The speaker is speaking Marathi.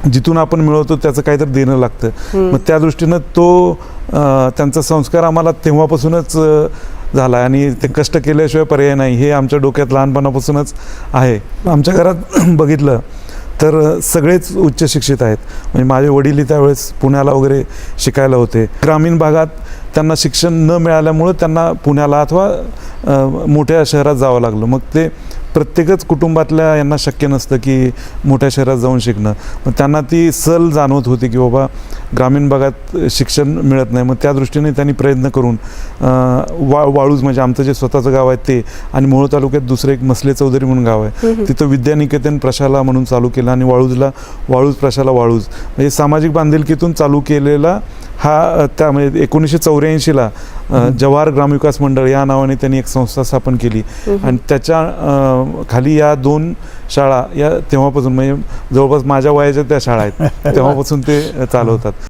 जिथून आपण मिळवतो त्याचं काहीतरी देणं लागतं. मग त्या दृष्टीनं तो त्यांचा संस्कार आम्हाला तेव्हापासूनच झाला आणि ते कष्ट केल्याशिवाय पर्याय नाही हे आमच्या डोक्यात लहानपणापासूनच आहे. आमच्या घरात बघितलं तर सगळेच उच्च शिक्षित आहेत. म्हणजे माझे वडील त्यावेळेस पुण्याला वगैरे शिकायला होते. ग्रामीण भागात त्यांना शिक्षण न मिळाल्यामुळं त्यांना पुण्याला अथवा मोठ्या शहरात जावं लागलं. मग ते प्रत्येकच कुटुंबातल्या यांना शक्य नसतं की मोठ्या शहरात जाऊन शिकणं. मग त्यांना ती सल जाणवत होती की बाबा ग्रामीण भागात शिक्षण मिळत नाही. मग त्या दृष्टीने त्यांनी प्रयत्न करून वाळूज म्हणजे आमचं जे स्वतःचं गाव आहे ते आणि मोहोळ तालुक्यात दुसरं एक मसले चौधरी म्हणून गाव आहे, तिथं विद्यानिकेतन प्रशाला म्हणून चालू केलं आणि वाळूजला वाळूज प्रशाला वाळूज म्हणजे सामाजिक बांधिलकीतून चालू केलेला हा त्या म्हणजे 1984ला जवाहर ग्रामविकास मंडळ या नावाने त्यांनी एक संस्था स्थापन केली आणि त्याच्या खाली या 2 शाळा या तेव्हापासून म्हणजे जवळपास माझ्या वयाच्या त्या शाळा आहेत तेव्हापासून ते चालवतात.